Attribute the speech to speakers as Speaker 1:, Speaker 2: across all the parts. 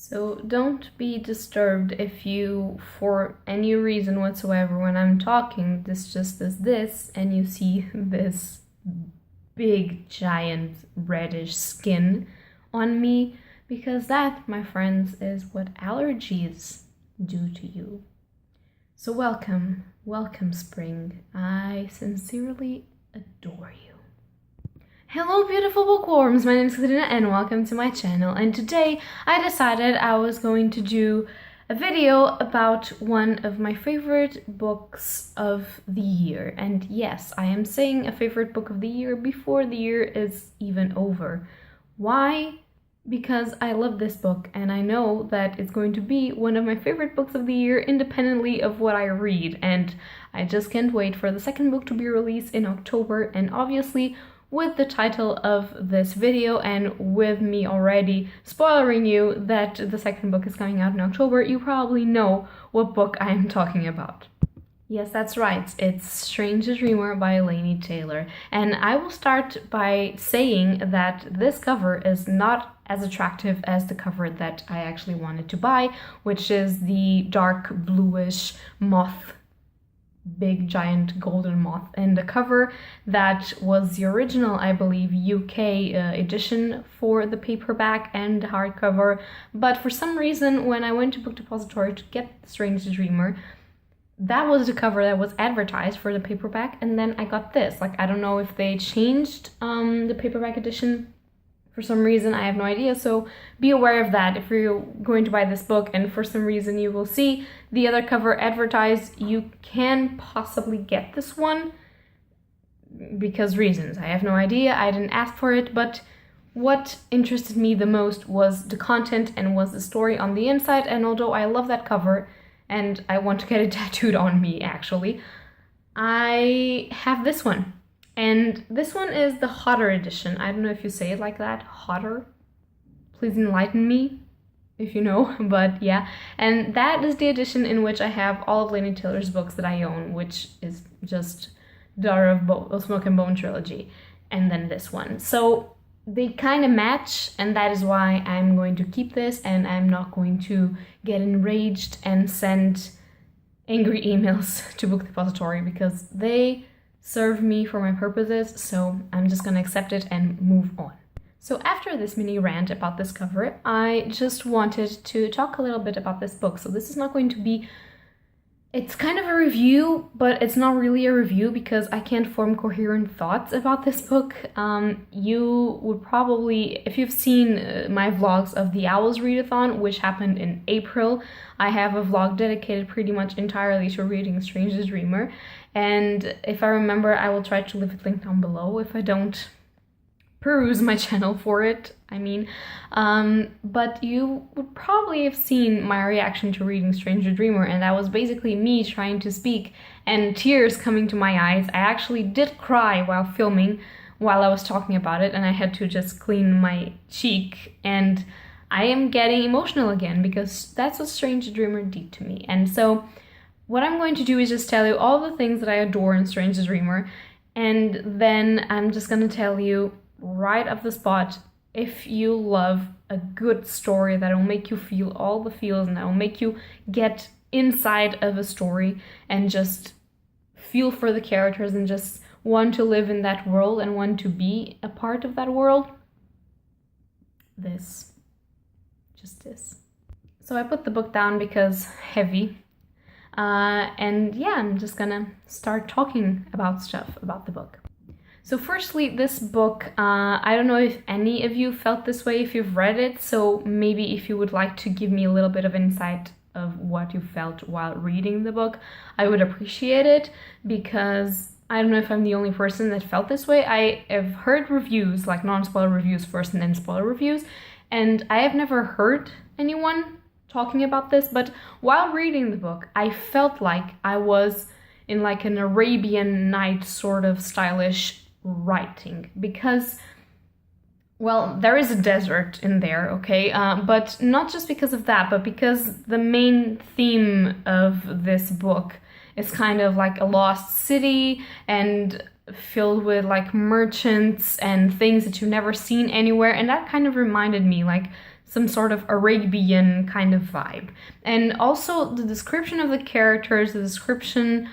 Speaker 1: So don't be disturbed if you, for any reason whatsoever, when I'm talking, this just does this, and you see this big, giant, reddish skin on me, because that, my friends, is what allergies do to you. So welcome, spring. I sincerely adore you. Hello beautiful bookworms, my name is Katrina and welcome to my channel, and today I decided I was going to do a video about one of my favorite books of the year. And yes, I am saying a favorite book of the year before the year is even over. Why? Because I love this book and I know that it's going to be one of my favorite books of the year independently of what I read, and I just can't wait for the second book to be released in October. And obviously, with the title of this video and with me already spoiling you that the second book is coming out in October, you probably know what book I am talking about. Yes, that's right, it's Strange the Dreamer by Laini Taylor. And I will start by saying that this cover is not as attractive as the cover that I actually wanted to buy, which is the dark bluish moth, big giant golden moth, and the cover that was the original, I believe, UK edition for the paperback and the hardcover. But for some reason, when I went to Book Depository to get Strange the Dreamer, that was the cover that was advertised for the paperback, and then I got this. Like, I don't know if they changed the paperback edition for some reason, I have no idea, so be aware of that if you're going to buy this book and for some reason you will see the other cover advertised. You can possibly get this one because reasons. I have no idea, I didn't ask for it, but what interested me the most was the content and was the story on the inside. And although I love that cover and I want to get it tattooed on me actually, I have this one. And this one is the hotter edition. I don't know if you say it like that, hotter. Please enlighten me if you know, but yeah. And that is the edition in which I have all of Laini Taylor's books that I own, which is just Daughter of Smoke and Bone trilogy, and then this one. So they kind of match, and that is why I'm going to keep this, and I'm not going to get enraged and send angry emails to Book Depository because they serve me for my purposes, so I'm just gonna accept it and move on. So after this mini rant about this cover, I just wanted to talk a little bit about this book. So this is not going to be, it's kind of a review, but it's not really a review because I can't form coherent thoughts about this book. You would probably, if you've seen my vlogs of the Owls Readathon, which happened in April, I have a vlog dedicated pretty much entirely to reading Strange the Dreamer. And if I remember, I will try to leave a link down below if I don't peruse my channel for it, I mean. But you would probably have seen my reaction to reading Strange the Dreamer, and that was basically me trying to speak and tears coming to my eyes. I actually did cry while filming, while I was talking about it, and I had to just clean my cheek, and I am getting emotional again because that's what Strange the Dreamer did to me. And so what I'm going to do is just tell you all the things that I adore in Strange the Dreamer, and then I'm just gonna tell you right off the spot, if you love a good story that will make you feel all the feels and that will make you get inside of a story and just feel for the characters and just want to live in that world and want to be a part of that world, this. So I put the book down because heavy. And yeah, I'm just gonna start talking about stuff about the book. So firstly, this book, I don't know if any of you felt this way if you've read it, so maybe if you would like to give me a little bit of insight of what you felt while reading the book, I would appreciate it, because I don't know if I'm the only person that felt this way. I have heard reviews, like non-spoiler reviews first and then spoiler reviews, and I have never heard anyone talking about this, but while reading the book, I felt like I was in like an Arabian Night sort of stylish writing, because, well, there is a desert in there, okay, but not just because of that, but because the main theme of this book is kind of like a lost city and filled with like merchants and things that you've never seen anywhere, and that kind of reminded me like some sort of Arabian kind of vibe. And also the description of the characters, the description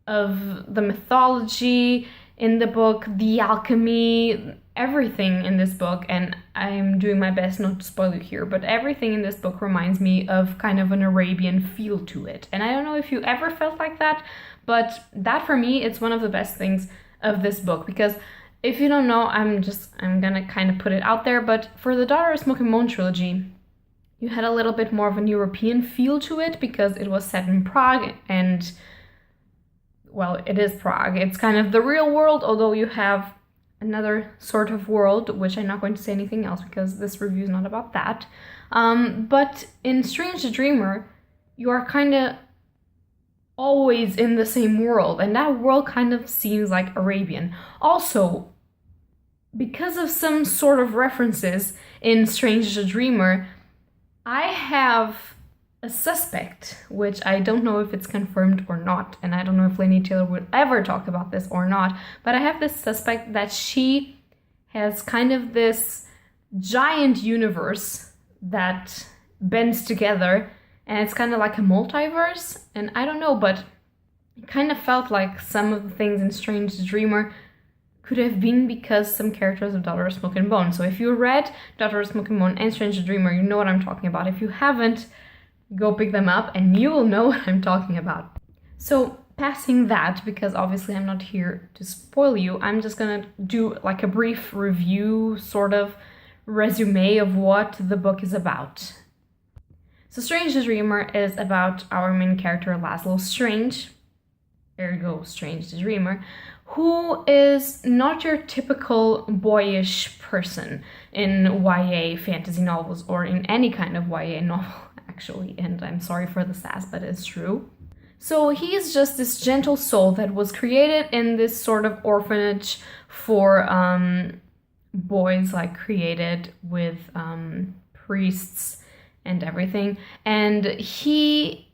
Speaker 1: of the mythology in the book, the alchemy, everything in this book, and I'm doing my best not to spoil you here, but everything in this book reminds me of kind of an Arabian feel to it. And I don't know if you ever felt like that, but that for me, it's one of the best things of this book, because if you don't know, I'm gonna kind of put it out there, but for the Daughter of Smoke and Bone trilogy, you had a little bit more of an European feel to it because it was set in Prague, and well, it is Prague. It's kind of the real world, although you have another sort of world, which I'm not going to say anything else because this review is not about that. But in Strange the Dreamer, you are kind of always in the same world, and that world kind of seems like Arabian. Also, because of some sort of references in Strange the Dreamer, I have a suspect, which I don't know if it's confirmed or not, and I don't know if Laini Taylor would ever talk about this or not, but I have this suspect that she has kind of this giant universe that bends together, and it's kind of like a multiverse, and I don't know, but it kind of felt like some of the things in Strange the Dreamer could have been because some characters of Daughter of Smoke and Bone. So if you read Daughter of Smoke and Bone and Strange the Dreamer, you know what I'm talking about. If you haven't, go pick them up and you will know what I'm talking about. So passing that, because obviously I'm not here to spoil you, I'm just gonna do like a brief review, sort of resume of what the book is about. So Strange the Dreamer is about our main character Laszlo Strange, ergo Strange the Dreamer, who is not your typical boyish person in YA fantasy novels or in any kind of YA novel, actually, and I'm sorry for the sass, but it's true. So he's just this gentle soul that was created in this sort of orphanage for boys, like created with priests and everything, and he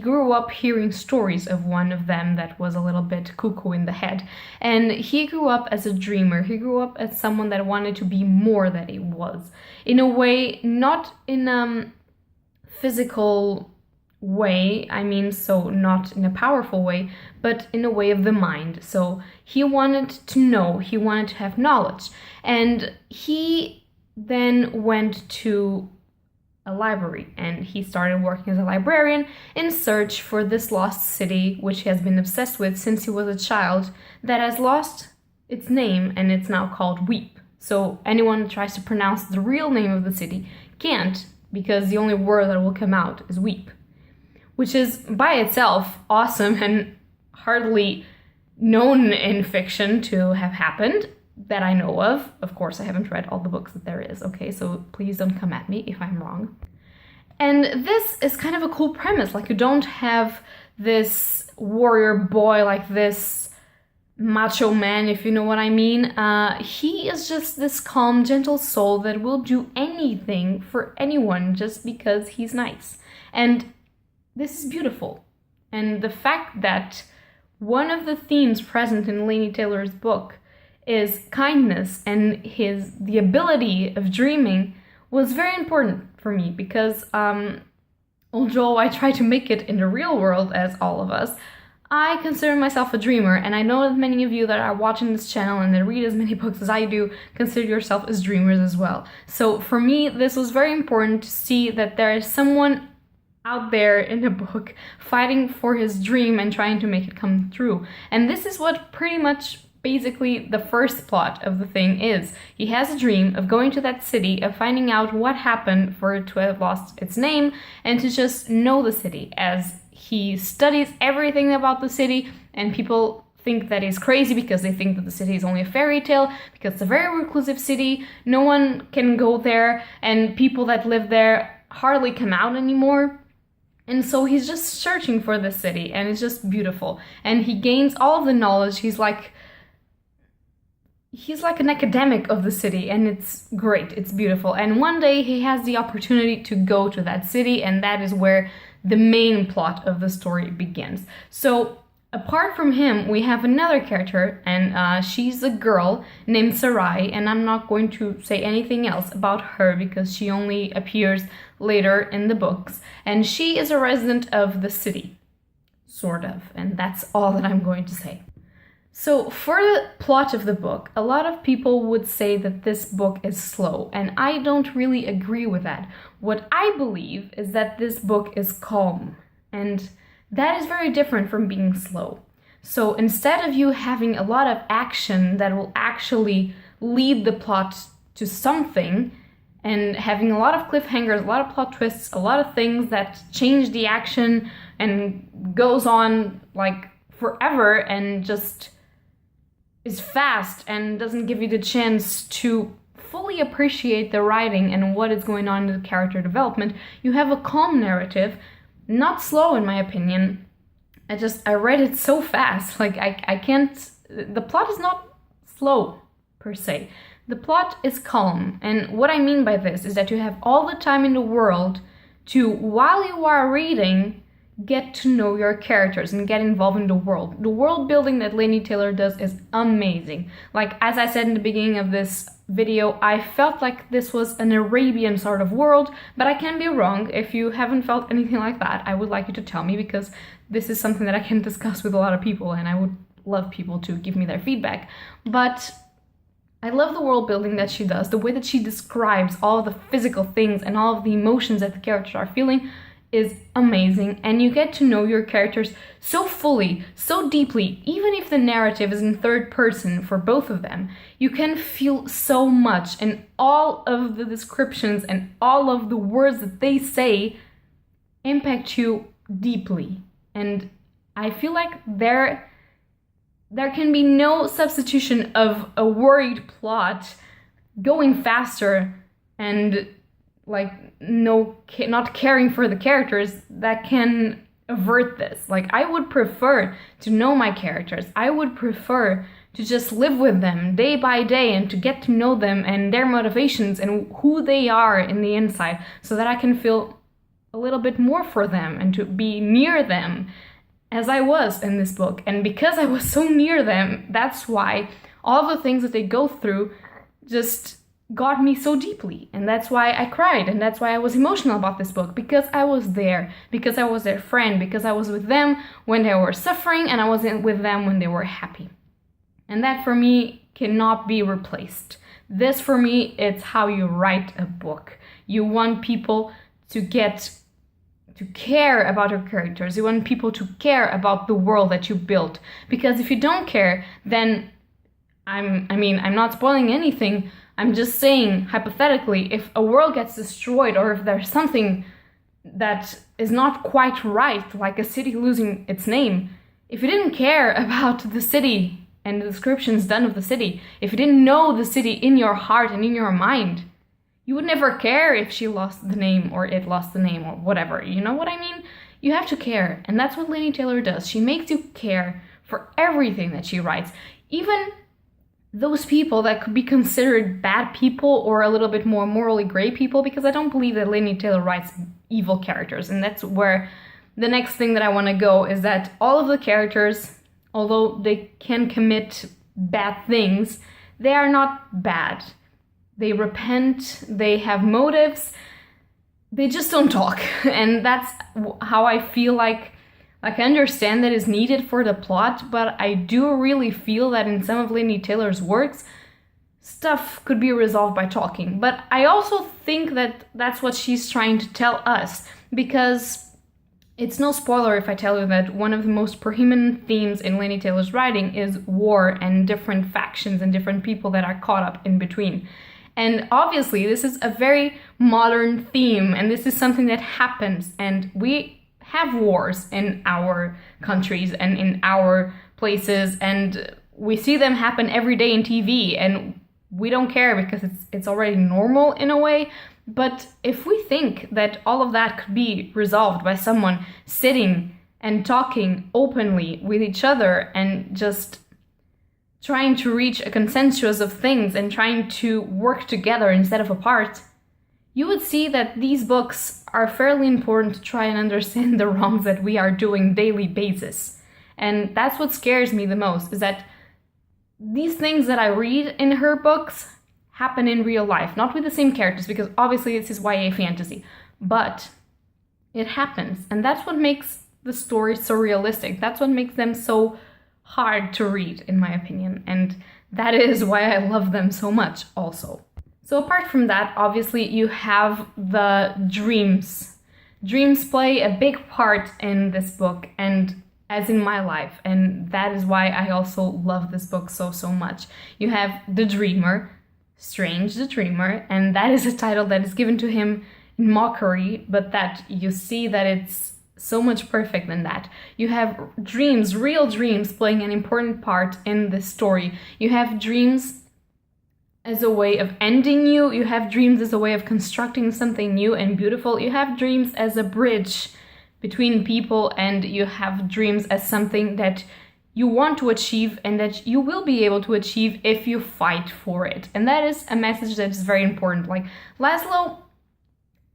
Speaker 1: grew up hearing stories of one of them that was a little bit cuckoo in the head, and he grew up as a dreamer. He grew up as someone that wanted to be more than he was, in a way, not in a physical way, I mean, so not in a powerful way, but in a way of the mind. So he wanted to know, he wanted to have knowledge, and he then went to a library, and he started working as a librarian in search for this lost city, which he has been obsessed with since he was a child, that has lost its name, and it's now called Weep. So anyone who tries to pronounce the real name of the city can't, because the only word that will come out is Weep, which is by itself awesome and hardly known in fiction to have happened, that I know of. Of course, I haven't read all the books that there is, okay? So please don't come at me if I'm wrong. And this is kind of a cool premise. Like, you don't have this warrior boy, like this macho man, if you know what I mean. He is just this calm, gentle soul that will do anything for anyone just because he's nice. And this is beautiful. And the fact that one of the themes present in Laini Taylor's book is kindness and the ability of dreaming was very important for me, because although I try to make it in the real world, as all of us, I consider myself a dreamer, and I know that many of you that are watching this channel and that read as many books as I do consider yourself as dreamers as well. So for me, this was very important to see that there is someone out there in a book fighting for his dream and trying to make it come true. And this is what pretty much basically the first plot of the thing is. He has a dream of going to that city, of finding out what happened for it to have lost its name, and to just know the city, as he studies everything about the city, and people think that he's crazy because they think that the city is only a fairy tale, because it's a very reclusive city, no one can go there, and people that live there hardly come out anymore. And so he's just searching for the city, and it's just beautiful. And he gains all of the knowledge. He's like an academic of the city, and it's great, it's beautiful. And one day he has the opportunity to go to that city, and that is where the main plot of the story begins. So apart from him, we have another character, and she's a girl named Sarai, and I'm not going to say anything else about her because she only appears later in the books, and she is a resident of the city, sort of, and that's all that I'm going to say. So, for the plot of the book, a lot of people would say that this book is slow, and I don't really agree with that. What I believe is that this book is calm, and that is very different from being slow. So, instead of you having a lot of action that will actually lead the plot to something, and having a lot of cliffhangers, a lot of plot twists, a lot of things that change the action and goes on like forever and just is fast and doesn't give you the chance to fully appreciate the writing and what is going on in the character development, you have a calm narrative, not slow in my opinion. I read it so fast, like I can't, the plot is not slow per se. The plot is calm, and what I mean by this is that you have all the time in the world to, while you are reading, get to know your characters and get involved in the world. The world building that Laini Taylor does is amazing. Like, as I said in the beginning of this video, I felt like this was an Arabian sort of world, but I can be wrong. If you haven't felt anything like that, I would like you to tell me, because this is something that I can discuss with a lot of people, and I would love people to give me their feedback. But I love the world building that she does, the way that she describes all of the physical things and all of the emotions that the characters are feeling is amazing, and you get to know your characters so fully, so deeply. Even if the narrative is in third person for both of them, you can feel so much, and all of the descriptions and all of the words that they say impact you deeply. And I feel like there can be no substitution of a worried plot going faster and like not caring for the characters that can avert this. Like, I would prefer to know my characters. I would prefer to just live with them day by day and to get to know them and their motivations and who they are in the inside, so that I can feel a little bit more for them and to be near them as I was in this book. And because I was so near them, that's why all the things that they go through just got me so deeply, and that's why I cried, and that's why I was emotional about this book, because I was there, because I was their friend, because I was with them when they were suffering, and I wasn't with them when they were happy. And that for me cannot be replaced. This for me, it's how you write a book. You want people to get to care about your characters. You want people to care about the world that you built, because if you don't care, then I'm not spoiling anything. I'm just saying, hypothetically, if a world gets destroyed, or if there's something that is not quite right, like a city losing its name, if you didn't care about the city and the descriptions done of the city, if you didn't know the city in your heart and in your mind, you would never care if she lost the name or it lost the name or whatever. You know what I mean? You have to care, and that's what Laini Taylor does. She makes you care for everything that she writes. Even those people that could be considered bad people or a little bit more morally gray people, because I don't believe that Laini Taylor writes evil characters. And that's where the next thing that I want to go is that all of the characters, although they can commit bad things, they are not bad. They repent, they have motives, they just don't talk. And that's how I feel like I can understand that is needed for the plot, but I do really feel that in some of Laini Taylor's works, stuff could be resolved by talking. But I also think that that's what she's trying to tell us, because it's no spoiler if I tell you that one of the most preeminent themes in Laini Taylor's writing is war and different factions and different people that are caught up in between. And obviously, this is a very modern theme, and this is something that happens, and we have wars in our countries and in our places, and we see them happen every day in TV, and we don't care because it's already normal in a way. But if we think that all of that could be resolved by someone sitting and talking openly with each other and just trying to reach a consensus of things and trying to work together instead of apart, you would see that these books are fairly important to try and understand the wrongs that we are doing daily basis. And that's what scares me the most, is that these things that I read in her books happen in real life. Not with the same characters, because obviously this is YA fantasy, but it happens. And that's what makes the stories so realistic. That's what makes them so hard to read, in my opinion. And that is why I love them so much also. So apart from that, obviously you have the dreams. Dreams play a big part in this book, and as in my life, and that is why I also love this book so much. You have the dreamer, Strange the Dreamer, and that is a title that is given to him in mockery, but that you see that it's so much perfect than that. You have dreams, real dreams, playing an important part in this story. You have dreams as a way of ending you. You have dreams as a way of constructing something new and beautiful. You have dreams as a bridge between people, and you have dreams as something that you want to achieve and that you will be able to achieve if you fight for it. And that is a message that is very important. Like, Laszlo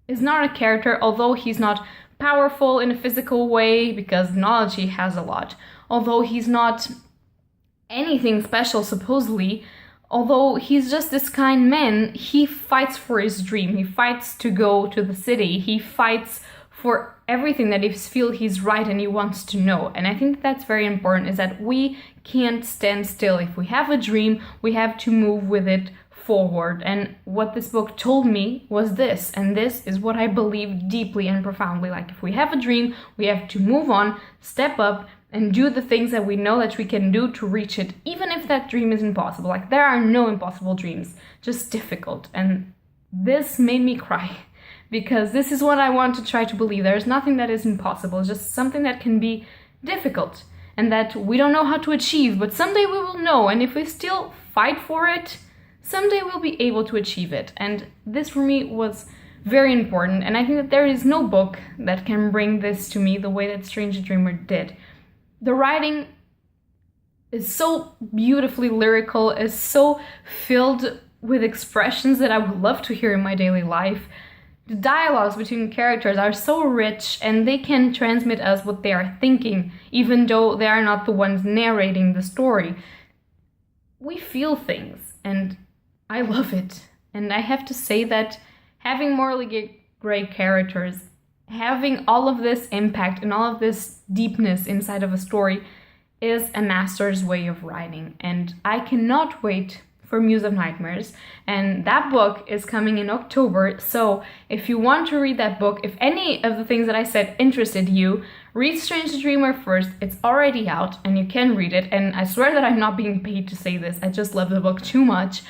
Speaker 1: is not a character, although he's not powerful in a physical way, because knowledge he has a lot. Although he's not anything special, supposedly, although he's just this kind man, he fights for his dream. He fights to go to the city. He fights for everything that he feels he's right and he wants to know. And I think that's very important, is that we can't stand still. If we have a dream, we have to move with it forward. And what this book told me was this, and this is what I believe deeply and profoundly. Like, if we have a dream, we have to move on, step up, and do the things that we know that we can do to reach it, even if that dream is impossible. Like, there are no impossible dreams, just difficult. And this made me cry, because this is what I want to try to believe. There is nothing that is impossible, it's just something that can be difficult and that we don't know how to achieve, but someday we will know. And if we still fight for it, someday we'll be able to achieve it. And this for me was very important, and I think that there is no book that can bring this to me the way that Strange the Dreamer did. The writing is so beautifully lyrical, is so filled with expressions that I would love to hear in my daily life. The dialogues between characters are so rich, and they can transmit us what they are thinking, even though they are not the ones narrating the story. We feel things, and I love it. And I have to say that having morally gray characters, having all of this impact and all of this deepness inside of a story, is a master's way of writing. And I cannot wait for Muse of Nightmares, and that book is coming in October. So if you want to read that book, if any of the things that I said interested you, read Strange the Dreamer first. It's already out and you can read it, and I swear that I'm not being paid to say this, I just love the book too much.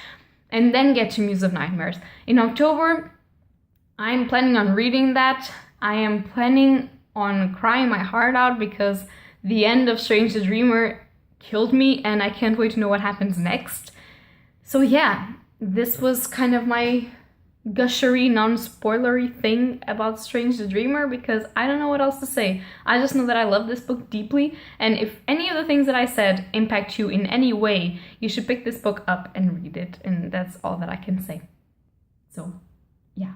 Speaker 1: And then get to Muse of Nightmares. In October, I'm planning on reading that. I am planning on crying my heart out, because the end of Strange the Dreamer killed me, and I can't wait to know what happens next. So yeah, this was kind of my gushery, non-spoilery thing about Strange the Dreamer, because I don't know what else to say. I just know that I love this book deeply, and if any of the things that I said impact you in any way, you should pick this book up and read it, and that's all that I can say. So yeah.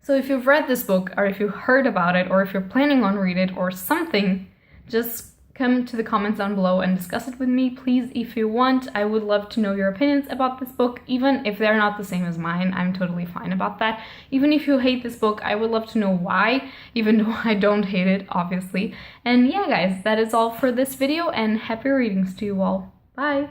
Speaker 1: So if you've read this book, or if you heard about it, or if you're planning on reading it or something, just come to the comments down below and discuss it with me, please, if you want. I would love to know your opinions about this book, even if they're not the same as mine. I'm totally fine about that. Even if you hate this book, I would love to know why, even though I don't hate it, obviously. And yeah, guys, that is all for this video, and happy readings to you all. Bye!